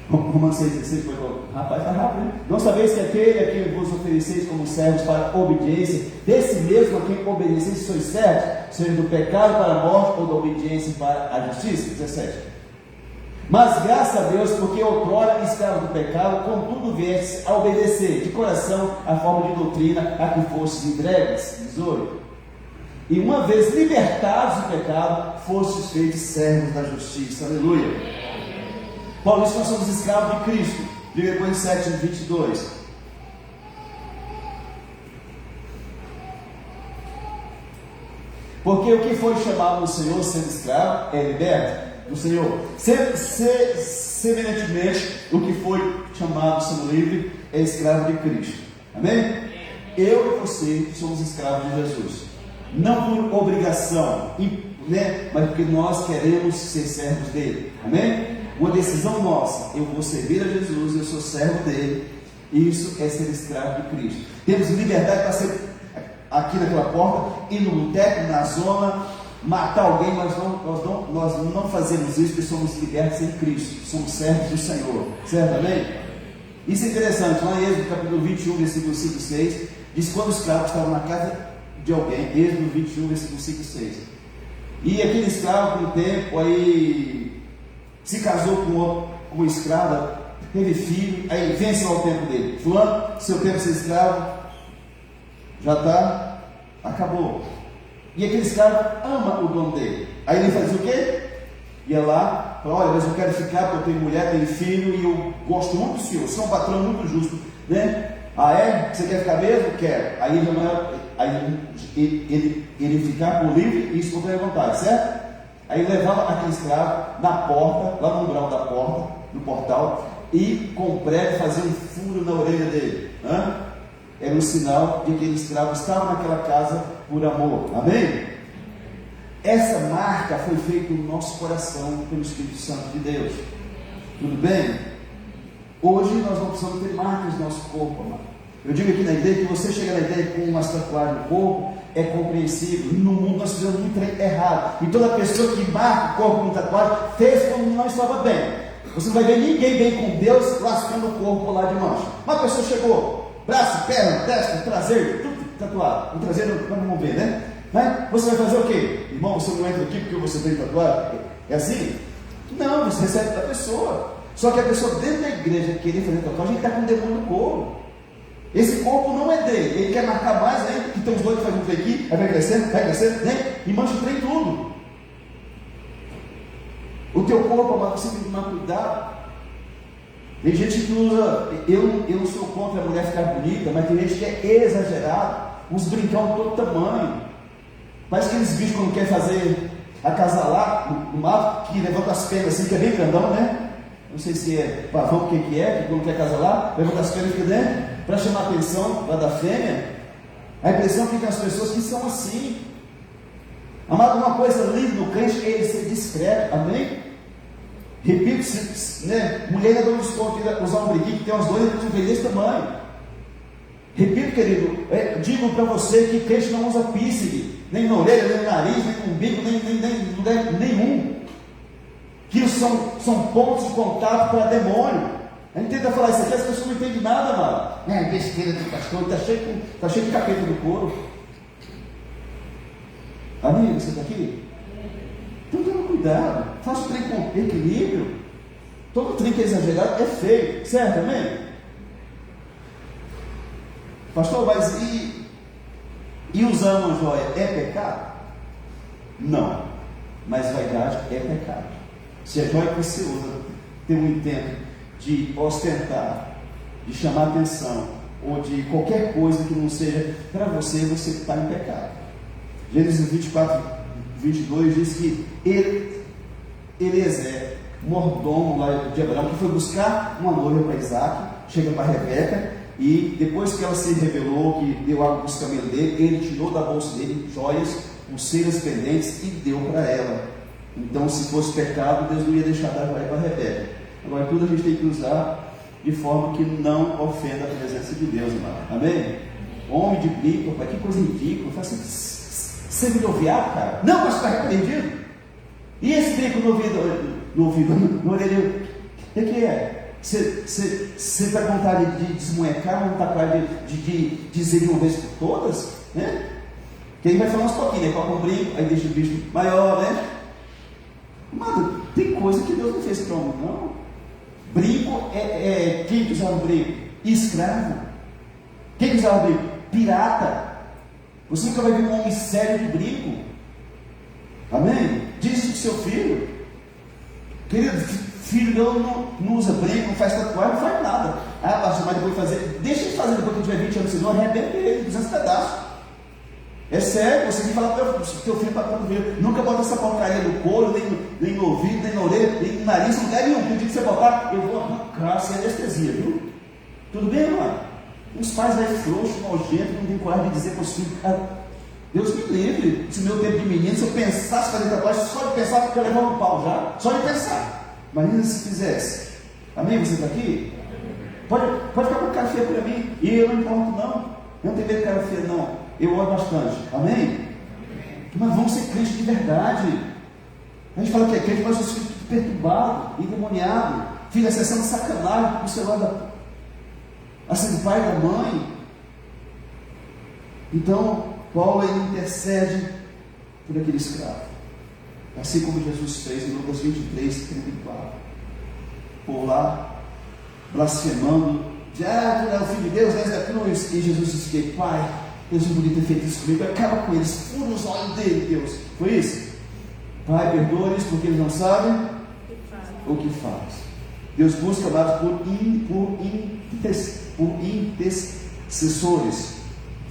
Romanos 6,16 foi logo. Rapaz, está rápido, né? Não sabeis que aquele a quem vos ofereceis como servos para obediência, desse mesmo a quem obedeceis sois servos, seja do pecado para a morte ou da obediência para a justiça. 17. Mas graças a Deus, porque outrora escravo do pecado, contudo viestes a obedecer de coração a forma de doutrina a que fostes entregues. 18. E uma vez libertados do pecado, fostes feitos servos da justiça. Aleluia. Paulo diz que nós somos escravos de Cristo. 1 Coríntios 7, 22. Porque o que foi chamado no Senhor sendo escravo é liberto do Senhor. Semelhantemente, o que foi chamado sendo livre é escravo de Cristo. Amém? Eu e você somos escravos de Jesus. Não por obrigação, né? Mas porque nós queremos ser servos dele. Amém? Uma decisão nossa, eu vou servir a Jesus, eu sou servo dele, isso é ser escravo de Cristo. Temos liberdade para ser aqui naquela porta, ir no boteco, na zona, matar alguém, mas nós não fazemos isso porque somos libertos em Cristo, somos servos do Senhor, certo? Amém? Isso é interessante, lá em Êxodo capítulo 21, versículo 5 e 6, diz que quando os escravos estavam na casa de alguém, Êxodo 21, versículo 5 e 6, e aquele escravo com o tempo aí se casou com uma escrava, teve filho, aí vence lá o tempo dele. Fulano, seu tempo de ser escravo já está, acabou. E aquele escravo ama o dono dele. Aí ele fazia o quê? Ia lá, fala, olha, mas eu quero ficar porque eu tenho mulher, tenho filho e eu gosto muito do senhor, você é um patrão muito justo, né? Ah, é? Você quer ficar mesmo? Quer. Aí ele, não é, aí ele ficar por livre e espontânea vontade, certo? Aí levava aquele escravo na porta, lá no umbral da porta, no portal, e com prego fazia um furo na orelha dele. Era um sinal de que aquele escravo estava naquela casa por amor. Amém? Essa marca foi feita no nosso coração pelo Espírito Santo de Deus. Tudo bem? Hoje nós não precisamos ter marcas no nosso corpo, amado. Eu digo aqui na igreja que você chega na igreja com uma tatuagem no corpo, é compreensível. No mundo nós fizemos muito errado. E toda pessoa que marca o corpo com tatuagem fez quando não estava bem. Você não vai ver ninguém bem com Deus lascando o corpo lá de mancha. Uma pessoa chegou, braço, perna, testa, traseiro, tudo tatuado. O traseiro não vamos ver, né? Mas você vai fazer o quê? Irmão, você não entra aqui porque você tem tatuagem? É assim? Não, você recebe da pessoa. Só que a pessoa dentro da igreja querer fazer tatuagem, ele está com o demônio no corpo. Esse corpo não é dele. Ele quer marcar mais ainda. Então os dois fazem um trem aqui, aí vai crescendo, né? E mancha o trem tudo. O teu corpo, amado, você tem que tomar cuidado. Tem gente que usa. Eu não sou contra a mulher ficar bonita, mas tem gente que é exagerado. Uns brincão de todo tamanho. Parece aqueles bichos quando quer fazer acasalar no mato, que levanta as pernas assim, que é bem grandão, né? Não sei se é pavão, o que é, que quando quer acasalar, levanta as pernas e fica dentro, para chamar a atenção lá da fêmea. A impressão que tem as pessoas que são assim. Amado, uma coisa linda no crente é ele ser discreto, amém? Repito, né? Mulher ainda não esconde usar um brinquinho que tem umas dois desse tamanho. Repito, querido, digo para você que crente não usa piercing, nem na orelha, nem no nariz, nem no umbigo, nem lugar nenhum. Que são pontos de contato para demônio. A gente tenta falar isso aqui, as pessoas não entendem nada, mano. Besteira do pastor, está cheio de capeta do couro. Amigo, você está aqui? Então toma cuidado, faça o trem com equilíbrio. Todo trem que é exagerado é feio, certo? Amém? Pastor, mas e usar uma joia é pecado? Não, mas vaidade é pecado. Se a joia que você usa tem um intento de ostentar, de chamar atenção, ou de qualquer coisa que não seja para você, você está em pecado. Gênesis 24, 22 diz que Eliezer, mordomo lá de Abraão, que foi buscar uma noiva para Isaac, chega para Rebeca, e depois que ela se revelou, que deu água para os camelos dele, ele tirou da bolsa dele joias, pulseiras pendentes e deu para ela. Então, se fosse pecado, Deus não ia deixar dar joia para Rebeca. Agora, tudo a gente tem que usar de forma que não ofenda a presença de Deus, irmão. Amém? Homem de brinco, pai, que coisa ridícula. Faz assim, você virou viado, cara? Não, mas está repreendido. E esse brinco no ouvido, no orelho, o que é? Você está com vontade de desmunhecar, não está com vontade de dizer de uma vez por todas? Né? Quem vai falar uns pouquinhos, né? Coloca um brinco, aí deixa o bicho maior, né? Mano, tem coisa que Deus não fez para o homem, não. Brinco quem que usava o brinco? Escravo. Quem que usava o brinco? Pirata. Você nunca vai ver um homem sério de brinco. Amém? Diz isso para o seu filho. Querido, filho não usa brinco, não faz tatuagem, não faz nada. Ah, pastor, mas depois fazer. Deixa ele fazer depois que tiver 20 anos, senão arrebenta ele, 200 pedaços. É sério, você tem que falar para o teu filho para ver. Nunca bota essa porcaria no couro, nem no ouvido, nem na orelha, nem no nariz, não deve nenhum. O dia que você botar, eu vou arrancar sem anestesia, viu? Tudo bem, irmão? Uns pais aí frouxos, nojentos, não tem coragem de dizer para os filhos. Deus me livre, se meu tempo de menino, se eu pensasse fazer tatuagem, só de pensar porque eu levava um pau já, só de pensar. Imagina se fizesse. Amém? Você está aqui? Pode ficar com cara feia para mim, e eu não importo não. Eu não tenho medo de cara feia não. Eu oro bastante, amém? Mas vamos ser crentes de verdade. A gente fala que é crente, mas os filhos perturbado, endemoniado, filho acessando sacanagem no celular assim, do pai e da mãe. Então, Paulo ele intercede por aquele escravo, assim como Jesus fez em Lucas 23, 34. Por lá, blasfemando, tu é o filho de Deus, és da cruz. E Jesus disse que, Pai, Deus não podia ter feito isso comigo, acaba com eles, fura os olhos dele, Deus. Foi isso? Pai, perdoa-lhes porque eles não sabem o que faz. Deus busca, amado, por intercessores,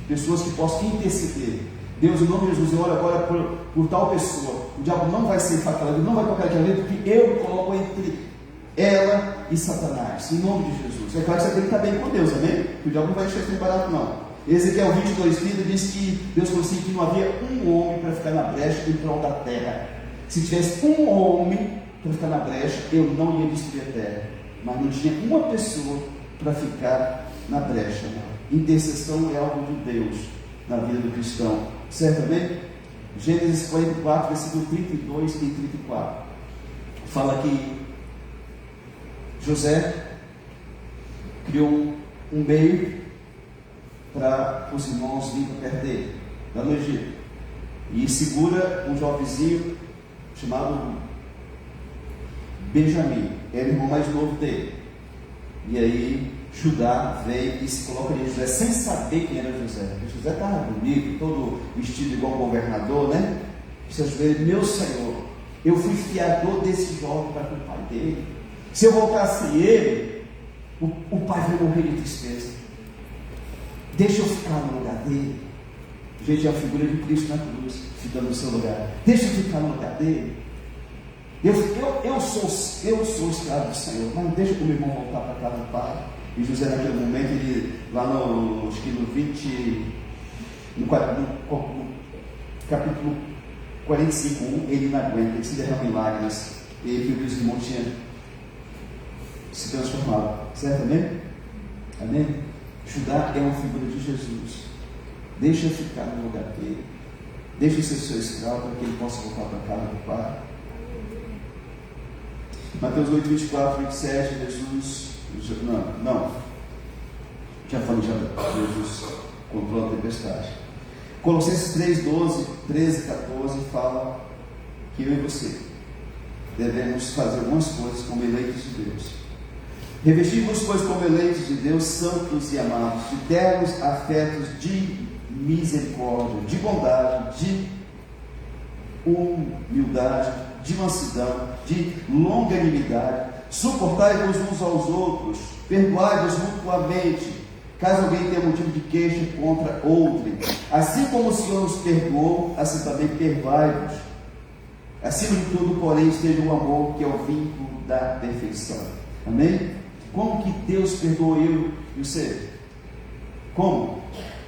pessoas que possam interceder. Deus, em nome de Jesus, eu oro agora por tal pessoa. O diabo não vai ceifar aquela vida, não vai tocar aquela vida, porque eu me coloco entre ela e Satanás, em nome de Jesus. É claro que você tem que estar bem com Deus, amém? Porque o diabo não vai deixar isso barato, não. Ezequiel 22:30 diz que Deus falou assim, que não havia um homem para ficar na brecha em prol da terra. Se tivesse um homem para ficar na brecha, eu não ia destruir a terra. Mas não tinha uma pessoa para ficar na brecha. Intercessão é algo de Deus na vida do cristão, certamente. Gênesis 44, versículo 32 e 34 fala que José criou um meio para os irmãos virem perto dele, lá no Egito, e segura um jovenzinho chamado Benjamim, era o irmão mais novo dele. E aí Judá veio e se coloca em José sem saber quem era José. José estava bonito, todo vestido igual um governador, né? Se ajoelha, meu Senhor, eu fui fiador desse jovem para com o pai dele. Se eu voltasse ele, o pai vai morrer de tristeza. Deixa eu ficar no lugar dele. Gente, é a figura de Cristo na cruz, ficando no seu lugar. Deixa eu ficar no lugar dele. Eu sou escravo do Senhor, mas deixa o meu irmão voltar para casa do pai. E José, naquele momento, ele, lá no, acho que no capítulo 45:1, ele não aguenta, ele se derrama em lágrimas. E ele viu que os irmãos tinham se transformado, certo? Amém? Amém? Judá é uma figura de Jesus. Deixa eu ficar no lugar dele. Deixa eu ser seu escravo para que ele possa voltar para casa do pai. Mateus 8, 24, 27, Jesus. Não. Já falei, Jesus controla a tempestade. Colossenses 3, 12, 13, 14 fala que eu e você devemos fazer algumas coisas como eleitos de Deus. Revestimos, pois, como eleitos de Deus, santos e amados, de ternos afetos de misericórdia, de bondade, de humildade, de mansidão, de longanimidade. Suportai-vos uns aos outros, perdoai-vos mutuamente, caso alguém tenha motivo de queixa contra outro. Assim como o Senhor nos perdoou, assim também perdoai-vos. Acima de tudo, porém, esteja o amor, que é o vínculo da perfeição. Amém? Como que Deus perdoou eu e você? Como?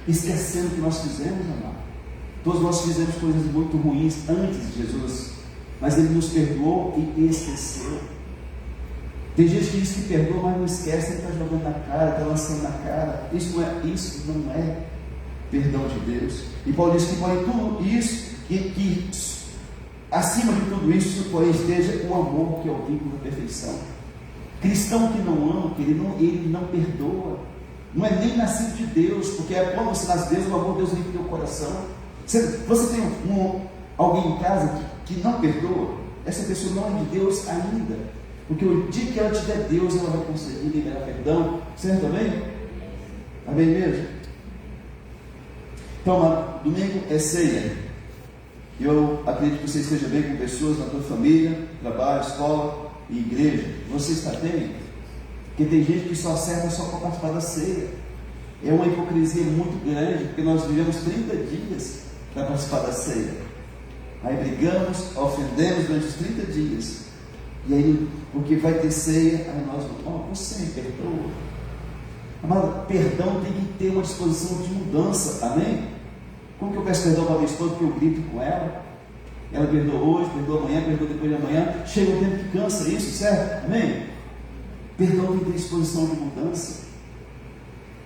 Esquecendo o que nós fizemos, amado. Todos nós fizemos coisas muito ruins antes de Jesus, mas Ele nos perdoou e esqueceu. Tem gente que diz que perdoa, mas não esquece, Ele está jogando na cara, está lançando na cara. Isso não é perdão de Deus. E Paulo diz que porém tudo isso, que acima de tudo isso, porém esteja o amor, que é o vínculo da perfeição. Cristão que não ama, ele não perdoa. Não é nem nascido de Deus, porque quando você nasce de Deus, o amor de Deus vem no teu coração. Você tem alguém em casa que não perdoa? Essa pessoa não é de Deus ainda. Porque o dia que ela tiver Deus, ela vai conseguir liberar perdão. Certo? Amém? Amém mesmo? Então, mano, domingo é ceia. Eu acredito que você esteja bem com pessoas na tua família, trabalho, escola e igreja. Você está bem? Porque tem gente que só serve só para participar da ceia. É uma hipocrisia muito grande, porque nós vivemos 30 dias para participar da ceia. Aí brigamos, ofendemos durante os 30 dias. E aí, porque vai ter ceia, aí nós vamos, você me perdoa. Amado, perdão tem que ter uma disposição de mudança, amém? Como que eu peço perdão para a minha esposa porque eu grito com ela? Ela perdoa hoje, perdoa amanhã, perdoa depois de amanhã. Chega um tempo que cansa isso, certo? Amém? Perdão tem que ter disposição de mudança.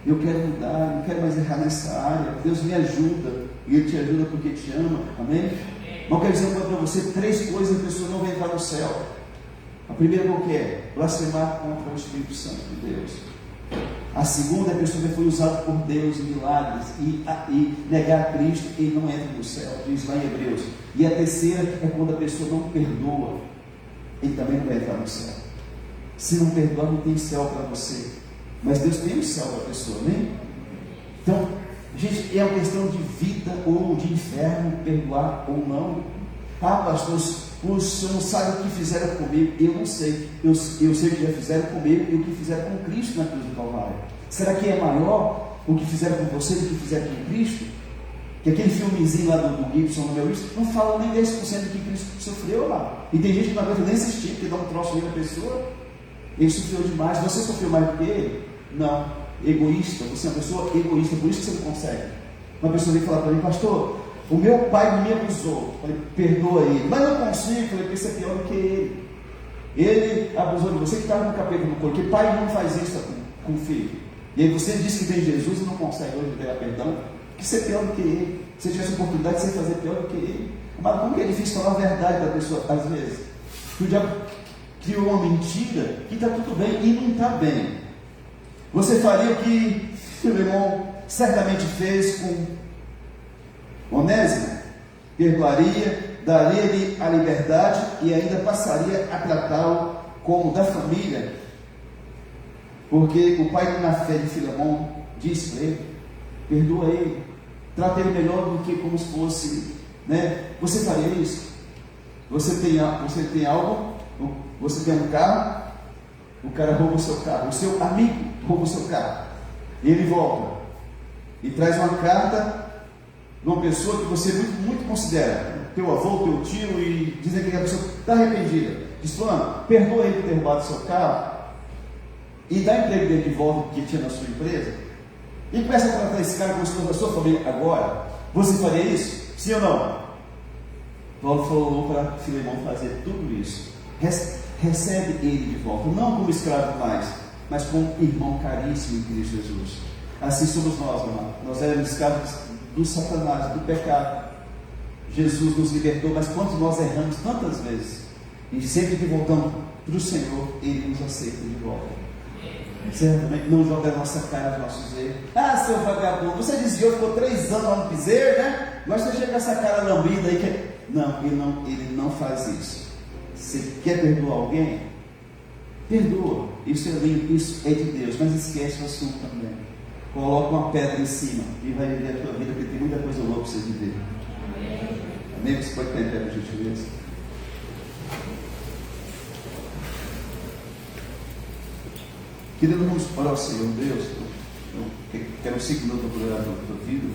Eu quero mudar, não quero mais errar nessa área. Deus me ajuda, e Ele te ajuda porque te ama, amém? Mas eu quero dizer para você 3 coisas que a pessoa não vai entrar no céu. A primeira qual que é? Blasfemar contra o Espírito Santo de Deus. A segunda é a pessoa que foi usada por Deus em milagres e negar a Cristo e não entra no céu, diz lá em Hebreus. E a terceira é quando a pessoa não perdoa, ele também não vai entrar no céu. Se não perdoar, não tem céu para você, mas Deus tem o céu para a pessoa, né? Então, gente, é uma questão de vida ou de inferno, perdoar ou não. Ah, pastor, o senhor não sabe o que fizeram comigo. Eu não sei. Eu sei o que já fizeram comigo e o que fizeram com Cristo na cruz do Calvário. Será que é maior o que fizeram com você, do que fizeram com Cristo. Que aquele filmezinho lá do Gibson, no meu Cristo, não fala nem 10% do que Cristo sofreu lá. E tem gente que não aguenta nem assistir, porque dá um troço aí na pessoa. Ele sofreu demais. Você sofreu mais do que ele? Não. Egoísta. Você é uma pessoa egoísta, por isso que você não consegue. Uma pessoa veio falar para mim: pastor, o meu pai me abusou. Eu falei: perdoa ele. Mas não consigo. Eu falei: porque isso é pior do que ele. Ele abusou de você que estava com o capeta no corpo. Porque pai não faz isso com o filho. E aí você diz que tem Jesus e não consegue hoje pegar perdão. Que você é pior do que ele. Se você tivesse oportunidade de você fazer pior do que ele. Mas como que é difícil falar a verdade para a pessoa, às vezes? Que o diabo criou uma mentira que está tudo bem e não está bem. Você faria o que Filemão certamente fez com Onésimo? Perdoaria, daria-lhe a liberdade e ainda passaria a tratá-lo como da família. Porque o pai na fé de Filemão disse para ele: perdoa ele, trata ele melhor do que como se fosse, né? Você faria isso? Você tem algo, você tem um carro, o cara rouba o seu carro, o seu amigo rouba o seu carro, e ele volta e traz uma carta de uma pessoa que você muito, muito considera, teu avô, teu tio, e dizem que a pessoa está arrependida. Diz: fulano, perdoa ele por ter roubado o seu carro e dá emprego dele de volta que tinha na sua empresa. E começa a tratar esse cara como se fosse a sua família agora. Você faria isso? Sim ou não? Paulo falou para Filemão fazer tudo isso. Recebe ele de volta, não como escravo mais, mas como irmão caríssimo em Cristo Jesus. Assim somos nós, irmão. Nós éramos escravos do Satanás, do pecado. Jesus nos libertou, mas quando nós erramos tantas vezes, e sempre que voltamos para o Senhor, Ele nos aceita de volta. Certamente não joga a nossa cara os nossos erros. Ah, seu vagabundo, você desviou, ficou 3 anos lá no piseiro, né? Agora você chega com essa cara lambida aí que... Não, ele não faz isso. Você quer perdoar alguém? Perdoa. Isso é lindo, isso é de Deus, mas esquece o assunto também. Coloca uma pedra em cima e vai viver a tua vida, porque tem muita coisa louca para você viver. Amém? Você pode ter a gentileza? Querido, vamos orar ao Senhor Deus. Eu quero 5 minutos para orar na tua vida.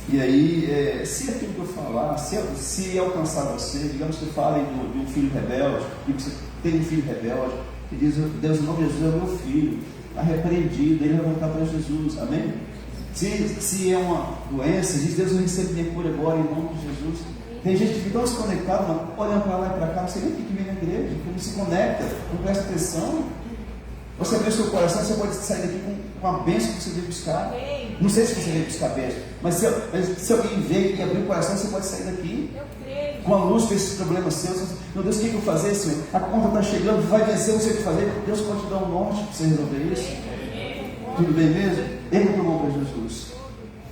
E aí, se aquilo que eu falar, se alcançar você, digamos que eu fale de um filho rebelde, que você tem um filho rebelde, que diz: Deus, em nome de Jesus, é meu filho, está repreendido, ele vai voltar para Jesus, amém? Se é uma doença, diz: Deus, eu recebo minha cura agora, em nome de Jesus. Tem gente que fica tão desconectada, olhando para lá e para cá, não sei nem o que vem na igreja, que não se conecta, não presta atenção. Você abriu o seu coração, você pode sair daqui com a bênção que você veio buscar. Não sei se você veio buscar bênção, mas se alguém veio e abrir o coração, você pode sair daqui com a luz para esses problemas seus. Meu Deus, o que eu vou fazer, Senhor? A conta está chegando, vai vencer, eu não sei o que fazer. Deus pode te dar um norte para você resolver isso. Tudo bem mesmo? Erga a tua mão para Jesus.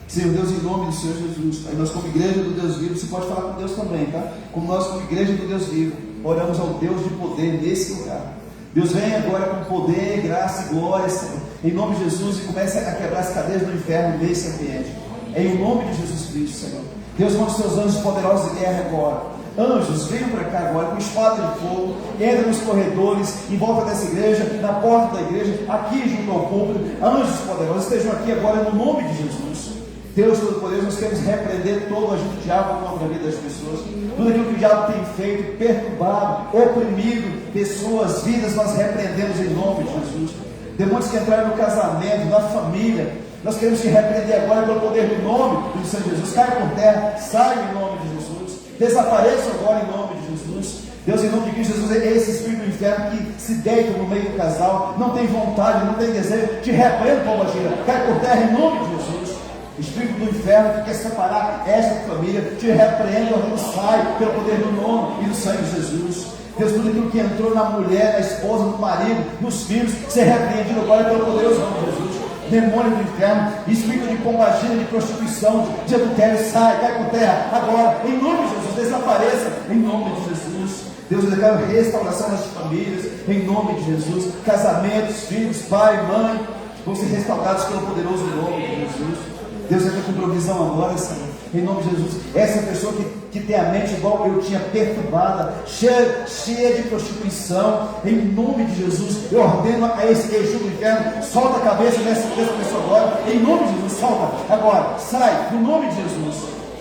Senhor Deus, em nome do Senhor Jesus, aí nós como igreja do Deus vivo, você pode falar com Deus também, tá? Como nós como igreja do Deus vivo, oramos ao Deus de poder nesse lugar. Deus, vem agora com poder, graça e glória, Senhor, em nome de Jesus, e comece a quebrar as cadeias do inferno nesse ambiente, em nome de Jesus Cristo, Senhor. Deus, manda os seus anjos poderosos de guerra agora. Anjos, venham para cá agora com espada de fogo, entrem nos corredores, em volta dessa igreja, na porta da igreja, aqui junto ao púlpito. Anjos poderosos, estejam aqui agora no nome de Jesus. Deus Todo-Poderoso, nós queremos repreender todo o agente do diabo contra a vida das pessoas, tudo aquilo que o diabo tem feito, perturbado, oprimido pessoas, vidas, nós repreendemos em nome de Jesus. Demônios que entraram no casamento, na família, nós queremos te repreender agora pelo poder do nome do Senhor Jesus. Caia por terra, saia em nome de Jesus, desapareça agora em nome de Jesus. Deus, em nome de Cristo Jesus, esse espírito do inferno que se deita no meio do casal, não tem vontade, não tem desejo, te repreendo, pomba gira, cai por terra em nome de Jesus. Espírito do inferno que quer separar esta família, te repreendo, sai pelo poder do nome e do sangue de Jesus. Deus, tudo aquilo que entrou na mulher, na esposa, no marido, nos filhos, ser repreendido agora pelo poderoso nome de Jesus. Demônio do inferno, espírito de pombagira, de prostituição, de adultério, sai, cai por terra agora, em nome de Jesus, desapareça em nome de Jesus. Deus, eu declaro restauração nas famílias, em nome de Jesus. Casamentos, filhos, pai, mãe, vão ser restaurados pelo poderoso nome de Jesus. Deus, entra com provisão agora, Senhor. em nome de Jesus. Essa pessoa que tem a mente igual eu tinha, perturbada, cheia de prostituição, em nome de Jesus, eu ordeno a esse Exu do inferno, solta a cabeça dessa pessoa agora, em nome de Jesus, solta agora, sai, no nome de Jesus,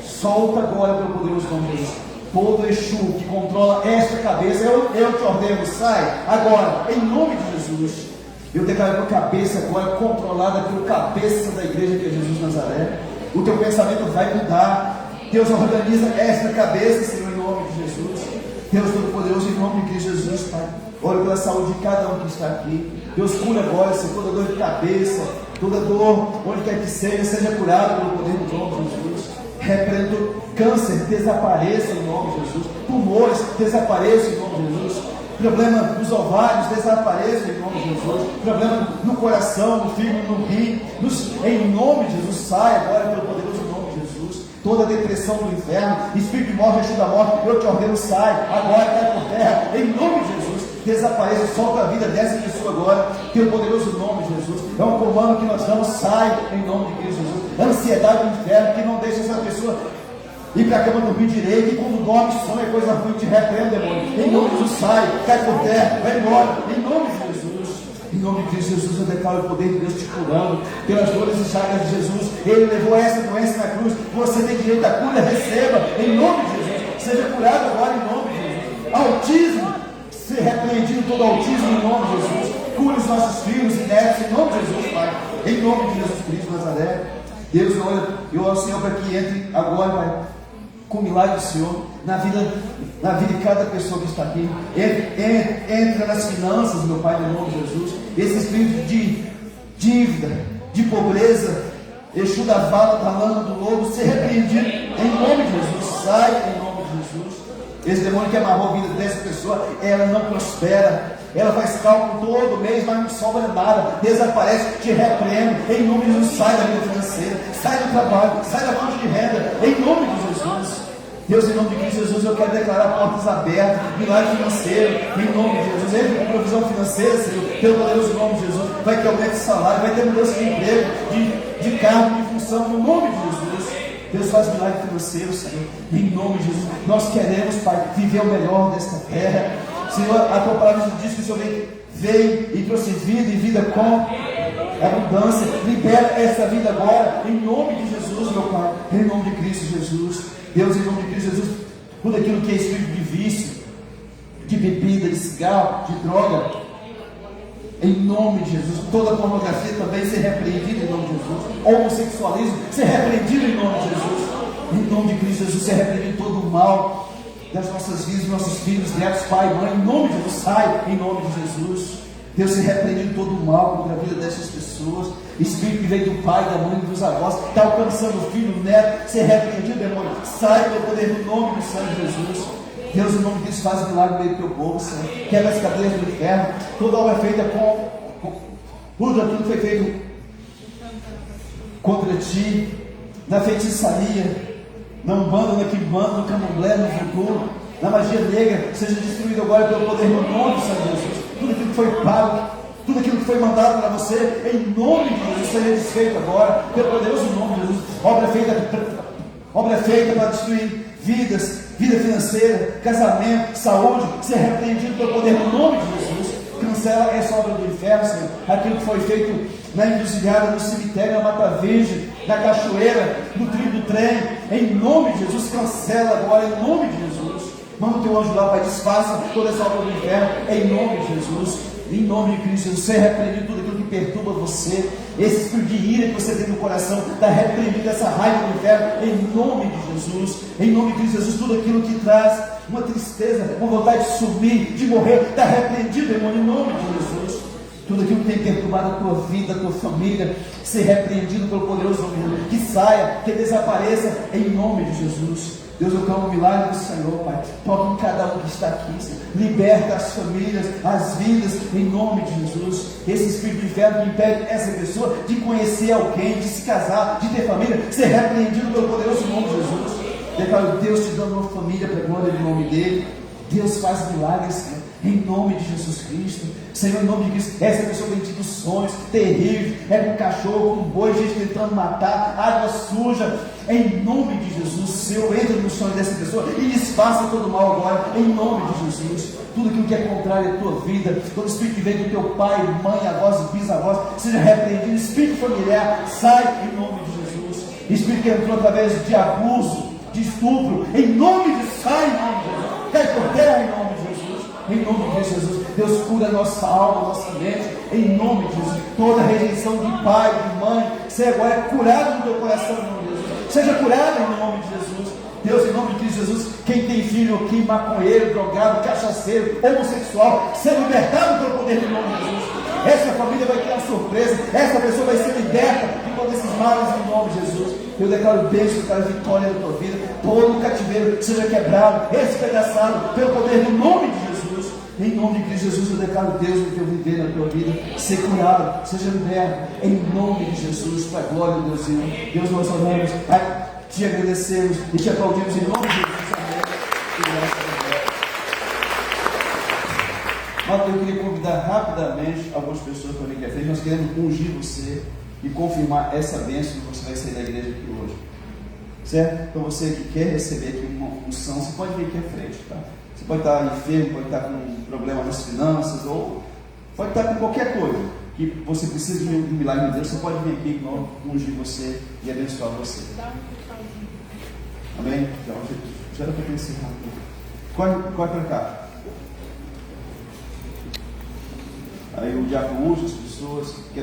solta agora pelo poderoso nome de Jesus. Todo Exu que controla esta cabeça, eu te ordeno, sai agora, em nome de Jesus. Eu declaro a tua cabeça agora controlada pelo cabeça da igreja, que é Jesus Nazaré. O teu pensamento vai mudar. Deus organiza esta cabeça, Senhor, em nome de Jesus. Deus Todo-Poderoso, em nome de Cristo Jesus, Pai. Oro pela saúde de cada um que está aqui. Deus, cura agora, Senhor, toda dor de cabeça, toda dor, onde quer que seja curado pelo poder do nome de Jesus. Repreendo câncer, desapareça em nome de Jesus. Tumores, desapareça em nome de Jesus. Problema nos ovários, desapareça em nome de Jesus. Problema no coração, no fígado, no rim, em nome de Jesus, sai agora pelo poderoso nome de Jesus. Toda depressão do inferno, espírito de morte, Exu da morte, eu te ordeno, sai agora, cai por terra, em nome de Jesus. Desapareça, solta a vida dessa pessoa agora, pelo poderoso nome de Jesus. É um comando que nós damos, sai em nome de Cristo Jesus. A ansiedade do inferno que não deixa essa pessoa ir para a cama dormir direito, e quando dorme, sonha coisa ruim, te repreende, demônio. Em nome de Jesus, sai, cai por terra, vai embora, em nome de Jesus. Em nome de Cristo Jesus, eu declaro o poder de Deus te curando, pelas dores e chagas de Jesus. Ele levou essa doença na cruz, você tem direito à cura, receba, em nome de Jesus. Seja curado agora, em nome de Jesus. Autismo, ser repreendido todo autismo, em nome de Jesus. Cure os nossos filhos e netos, em nome de Jesus, Pai. Em nome de Jesus Cristo de Nazaré. Deus, eu oro, Senhor, para que entre agora, Pai, com o milagre do Senhor na vida de cada pessoa que está aqui. Entra nas finanças, meu Pai, em nome de Jesus. Esse espírito de dívida, de pobreza, Exu da vala, da lama, do lobo, ser repreendido em nome de Jesus. Sai em nome de Jesus. Esse demônio que amarrou a vida dessa pessoa, ela não prospera. Ela faz cálculo todo mês, mas não sobra nada. Desaparece, te repreendo. Em nome de Jesus, sai da vida financeira, sai do trabalho, sai da fonte de renda. Em nome de Jesus. Deus, em nome de Cristo Jesus, eu quero declarar portas abertas, milagre financeiro, em nome de Jesus. Entre com provisão financeira, Senhor, pelo poderoso nome de Jesus. Vai ter aumento de salário, vai ter mudança de emprego, de cargo, de função, no nome de Jesus. Deus, faz milagre financeiro, Senhor, em nome de Jesus. Nós queremos, Pai, viver o melhor desta terra. Senhor, a tua palavra diz que o Senhor veio e trouxe vida e vida com abundância. Libera essa vida agora, em nome de Jesus, meu Pai, em nome de Cristo Jesus. Deus, em nome de Cristo Jesus, tudo aquilo que é espírito de vício, de bebida, de cigarro, de droga, em nome de Jesus. Toda pornografia também ser repreendida em nome de Jesus. Homossexualismo ser repreendido em nome de Jesus. Em nome de Cristo Jesus, ser repreendido todo o mal das nossas vidas, dos nossos filhos, netos, pai, mãe, em nome de Jesus. Sai em nome de Jesus. Deus, ser repreendido todo o mal contra a vida dessas pessoas. Espírito que veio do pai, da mãe, dos avós, está alcançando o filho, o neto, ser repreendido, demônio. Sai pelo poder do nome do Senhor Jesus. Deus, em nome de Cristo, faz milagre no meio do teu povo, Senhor. Quebra as cadeias do inferno. Toda obra feita tudo aquilo que foi feito contra ti, na feitiçaria, na umbanda, na quimbanda, no candomblé, no voodoo, na magia negra, seja destruído agora pelo poder no nome do Senhor Jesus. Tudo aquilo que foi pago, tudo aquilo que foi mandado para você, em nome de Jesus, seja desfeito agora, pelo poderoso nome de Jesus. Obra feita para destruir vidas, vida financeira, casamento, saúde, ser repreendido pelo poder no nome de Jesus. Cancela essa obra do inferno, Senhor. Aquilo que foi feito na encruzilhada, no cemitério, na Mata Virgem, na cachoeira, no trilho do trem, em nome de Jesus, cancela agora, em nome de Jesus. Manda o teu anjo lá, Pai, desfaça toda essa obra do inferno, em nome de Jesus. Em nome de Cristo Jesus, ser repreendido tudo aquilo que perturba você, esse espírito de ira que você tem no coração, está repreendido essa raiva do inferno, em nome de Jesus. Em nome de Cristo Jesus, tudo aquilo que traz uma tristeza, uma vontade de sumir, de morrer, está repreendido, irmão, em nome de Jesus. Tudo aquilo que tem perturbado a tua vida, a tua família, ser repreendido pelo poderoso nome de Jesus, que saia, que desapareça, em nome de Jesus. Deus, eu clamo o milagre do Senhor, Pai. Toque em cada um que está aqui, Senhor. Liberta as famílias, as vidas, em nome de Jesus. Esse espírito do inferno que impede essa pessoa de conhecer alguém, de se casar, de ter família, ser repreendido pelo poderoso nome de Jesus. Declaro Deus te dando uma família para a glória do nome dele. Deus faz milagres, Senhor, em nome de Jesus Cristo. Senhor, em nome de Cristo, essa pessoa tem tido sonhos terríveis, é com cachorro, com boi, gente tentando matar, água suja. Em nome de Jesus, Senhor, entra no sonho dessa pessoa e desfaça todo o mal agora, em nome de Jesus. Tudo aquilo que é contrário à tua vida, todo espírito que vem do teu pai, mãe, avós e bisavós, seja repreendido. Espírito familiar, sai em nome de Jesus. Espírito que entrou através de abuso, de estupro, em nome de sai em nome de Jesus. Cai por terra em nome de Jesus. Em nome de Jesus, Deus cura a nossa alma, a nossa mente, em nome de Jesus. Toda rejeição de pai, de mãe, seja agora curado no teu coração, em nome de Jesus. Seja curado em nome de Jesus. Deus, em nome de Cristo Jesus, quem tem filho aqui, maconheiro, drogado, cachaceiro, homossexual, seja libertado pelo poder do nome de Jesus. Essa família vai ter uma surpresa, essa pessoa vai ser liberta de todos esses males em nome de Jesus. Eu declaro bênção, eu declaro vitória na tua vida. Todo cativeiro seja quebrado, espedaçado pelo poder do nome de Jesus. Em nome de Cristo Jesus, eu declaro Deus no teu viver, na tua vida, ser curado, seja liberto, em nome de Jesus, para a glória de Deus. Deus, nós oramos, Pai, te agradecemos e te aplaudimos em nome de Jesus. Amém. E graças a Deus. Mas eu queria convidar rapidamente algumas pessoas para vir aqui à frente. Nós queremos ungir você e confirmar essa bênção que você vai sair da igreja aqui hoje. Certo? Então você que quer receber aqui uma unção, você pode vir aqui à frente, tá? Você pode estar enfermo, pode estar com um problema nas finanças, ou pode estar com qualquer coisa que você precisa de um milagre de Deus. Você pode vir aqui que nós ungir você e abençoar você. Amém? Então, já era para encerrar. Corre para cá. Aí o diabo usa as pessoas que